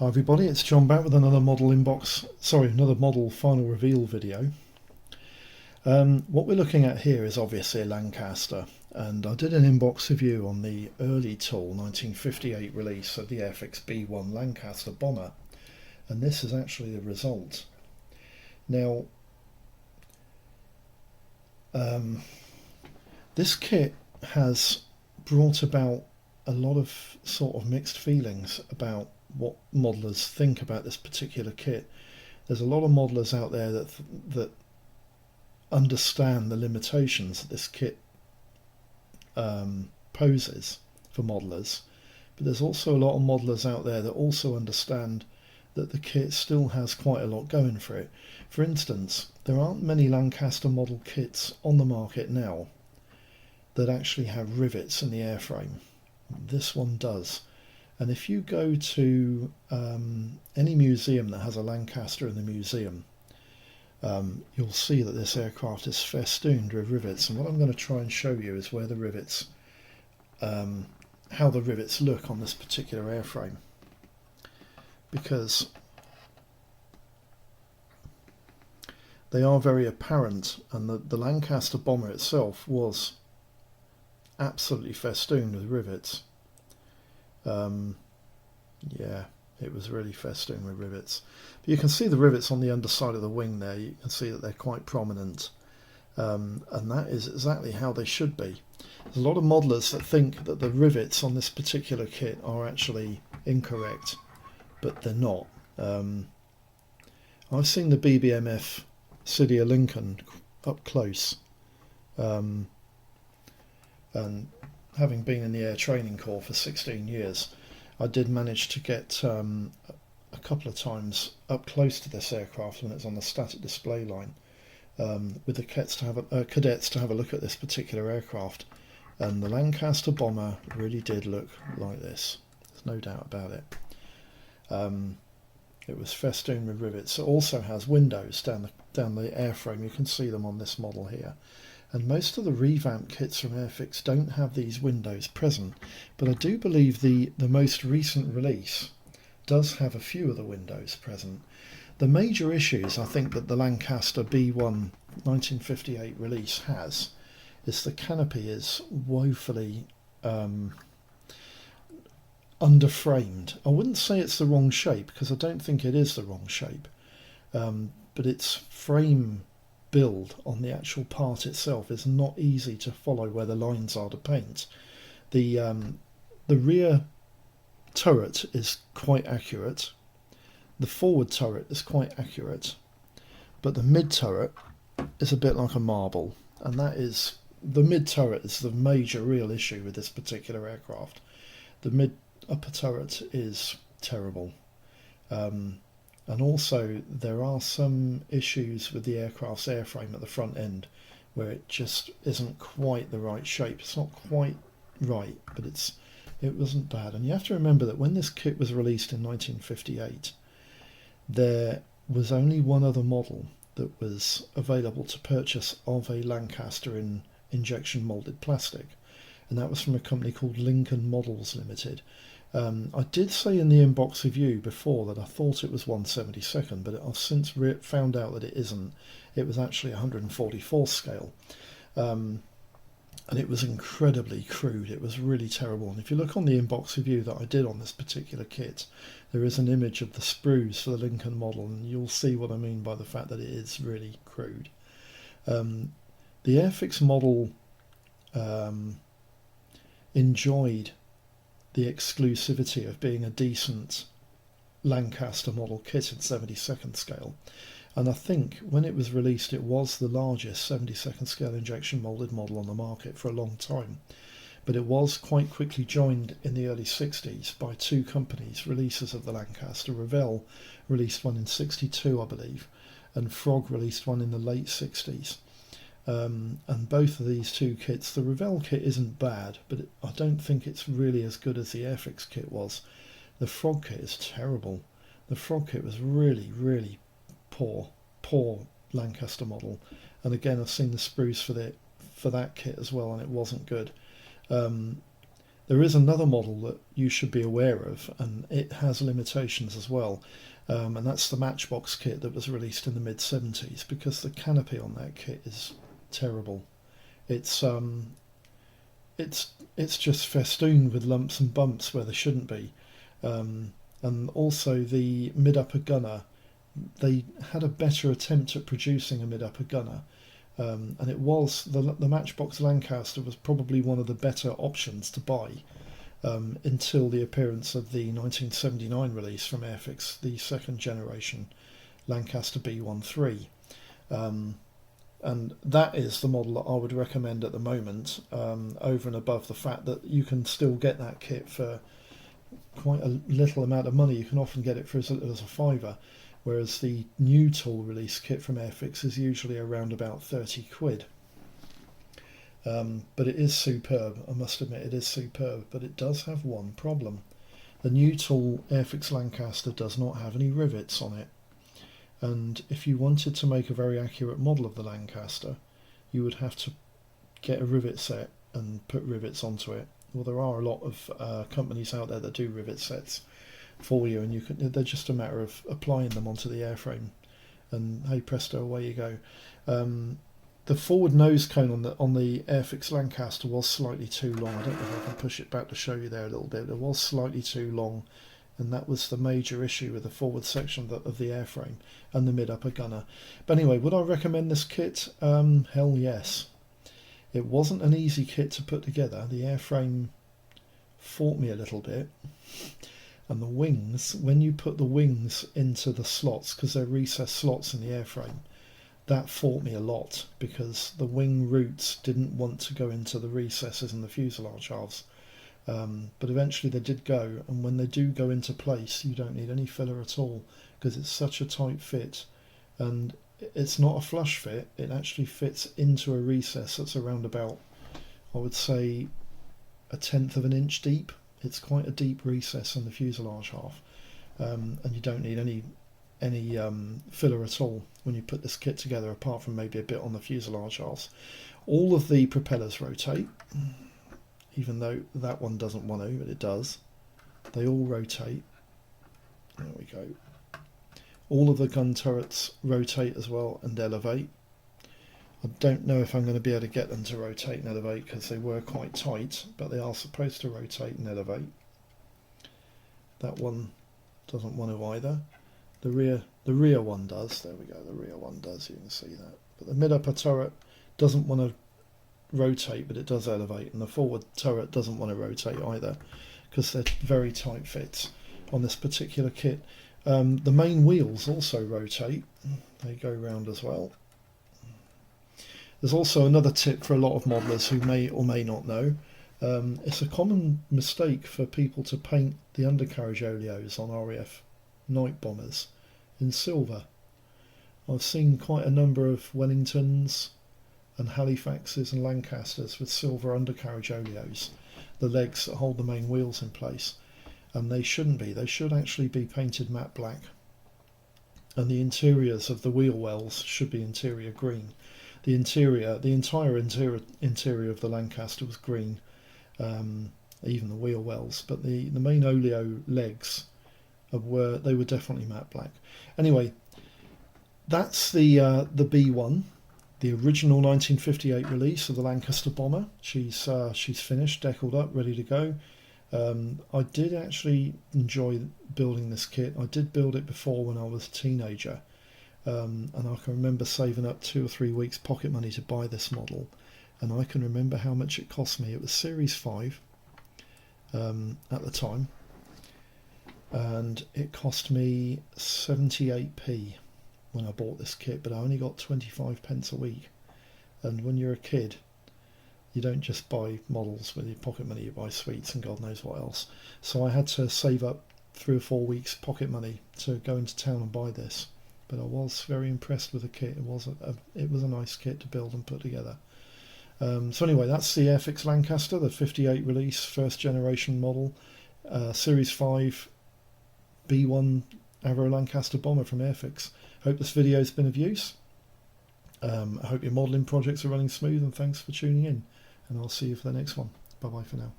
Hi everybody, it's John back with another another model final reveal video. What we're looking at here is obviously a Lancaster, and I did an inbox review on the early tool 1958 release of the Airfix B1 Lancaster bomber, and this is actually the result. Now, this kit has brought about a lot of sort of mixed feelings about what modelers think about this particular kit. There's a lot of modelers out there that understand the limitations that this kit poses for modelers, but there's also a lot of modelers out there that also understand that the kit still has quite a lot going for it. For instance, there aren't many Lancaster model kits on the market now that actually have rivets in the airframe. This one does. And if you go to any museum that has a Lancaster in the museum, you'll see that this aircraft is festooned with rivets. And what I'm going to try and show you is where the rivets, how the rivets look on this particular airframe, because they are very apparent. And the Lancaster bomber itself was absolutely festooned with rivets. Yeah, it was really festooned with rivets. But you can see the rivets on the underside of the wing there. You can see that they're quite prominent, and that is exactly how they should be. There's a lot of modelers that think that the rivets on this particular kit are actually incorrect, but they're not. I've seen the BBMF City of Lincoln up close, and having been in the Air Training Corps for 16 years, I did manage to get a couple of times up close to this aircraft when it's on the static display line, with the cadets to have a look at this particular aircraft, and the Lancaster bomber really did look like this. There's no doubt about it. It was festooned with rivets. It also has windows down the airframe. You can see them on this model here. And most of the revamp kits from Airfix don't have these windows present, but I do believe the most recent release does have a few of the windows present. The major issues I think that the Lancaster B1 1958 release has is the canopy is woefully underframed. I wouldn't say it's the wrong shape, because I don't think it is the wrong shape, but its frame build on the actual part itself is not easy to follow where the lines are to paint. The rear turret is quite accurate, the forward turret is quite accurate, but the mid turret is a bit like a marble, and the mid turret is the major real issue with this particular aircraft. The mid upper turret is terrible. And also there are some issues with the aircraft's airframe at the front end where it just isn't quite the right shape. It's not quite right, but it wasn't bad. And you have to remember that when this kit was released in 1958, there was only one other model that was available to purchase of a Lancaster in injection moulded plastic, and that was from a company called Lincoln Models Limited. I did say in the inbox review before that I thought it was 1/72nd, but I've since found out that it isn't. It was actually 144th scale, and it was incredibly crude. It was really terrible. And if you look on the inbox review that I did on this particular kit, there is an image of the sprues for the Lincoln model, and you'll see what I mean by the fact that it is really crude. The Airfix model enjoyed the exclusivity of being a decent Lancaster model kit in 72nd scale, and I think when it was released it was the largest 72nd scale injection moulded model on the market for a long time, but it was quite quickly joined in the early 60s by two companies, releases of the Lancaster. Revell released one in 62 I believe, and Frog released one in the late 60s. And both of these two kits, the Revell kit isn't bad, but I don't think it's really as good as the Airfix kit was. The Frog kit is terrible. The Frog kit was really, really poor Lancaster model. And again, I've seen the sprues for that kit as well, and it wasn't good. The There is another model that you should be aware of, and it has limitations as well, and that's the Matchbox kit that was released in the mid-70s, because the canopy on that kit is terrible. It's just festooned with lumps and bumps where there shouldn't be, and also the mid-upper gunner. They had a better attempt at producing a mid-upper gunner, and it was the Matchbox Lancaster was probably one of the better options to buy until the appearance of the 1979 release from Airfix, the second generation Lancaster B13. And that is the model that I would recommend at the moment, over and above the fact that you can still get that kit for quite a little amount of money. You can often get it for as little as a fiver, whereas the new tool release kit from Airfix is usually around about 30 quid. But it is superb, I must admit, it is superb, but it does have one problem. The new tool Airfix Lancaster does not have any rivets on it. And if you wanted to make a very accurate model of the Lancaster, you would have to get a rivet set and put rivets onto it. Well, there are a lot of companies out there that do rivet sets for you, and they're just a matter of applying them onto the airframe, and hey presto, away you go. The forward nose cone on the Airfix Lancaster was slightly too long. I don't know if I can push it back to show you there a little bit. It was slightly too long, and that was the major issue with the forward section of the airframe and the mid-upper gunner. But anyway, would I recommend this kit? Hell yes. It wasn't an easy kit to put together. The airframe fought me a little bit, and the wings, when you put the wings into the slots, because they're recessed slots in the airframe, that fought me a lot, because the wing roots didn't want to go into the recesses in the fuselage halves. But eventually they did go, and when they do go into place, you don't need any filler at all, because it's such a tight fit, and it's not a flush fit. It actually fits into a recess that's around about, I would say, 1/10 of an inch deep. It's quite a deep recess in the fuselage half, and you don't need any filler at all when you put this kit together, apart from maybe a bit on the fuselage halves. All of the propellers rotate, even though that one doesn't want to, but it does. They all rotate. There we go. All of the gun turrets rotate as well and elevate. I don't know if I'm going to be able to get them to rotate and elevate, because they were quite tight, but they are supposed to rotate and elevate. That one doesn't want to either. The rear one does. There we go. The rear one does. You can see that. But the mid-upper turret doesn't want to rotate, but it does elevate, and the forward turret doesn't want to rotate either, because they're very tight fits on this particular kit. The main wheels also rotate. They go round as well. There's also another tip for a lot of modelers who may or may not know. It's a common mistake for people to paint the undercarriage oleos on RAF night bombers in silver. I've seen quite a number of Wellingtons and Halifaxes and Lancasters with silver undercarriage oleos, the legs that hold the main wheels in place, and they shouldn't be. They should actually be painted matte black, and the interiors of the wheel wells should be interior green. The entire interior of the Lancaster was green, even the wheel wells, but the main oleo legs were definitely matte black. Anyway, that's the B1, the original 1958 release of the Lancaster bomber. She's finished, deckled up, ready to go. I did actually enjoy building this kit. I did build it before when I was a teenager, and I can remember saving up 2 or 3 weeks pocket money to buy this model, and I can remember how much it cost me. It was Series 5 at the time, and it cost me 78p when I bought this kit, but I only got 25 pence a week. And when you're a kid, you don't just buy models with your pocket money, you buy sweets and God knows what else. So I had to save up 3 or 4 weeks pocket money to go into town and buy this. But I was very impressed with the kit. It was a nice kit to build and put together. So anyway, that's the Airfix Lancaster, the 58 release, first generation model, Series 5 B1 Avro Lancaster bomber from Airfix. Hope this video has been of use. I hope your modelling projects are running smooth, and thanks for tuning in, and I'll see you for the next one. Bye bye for now.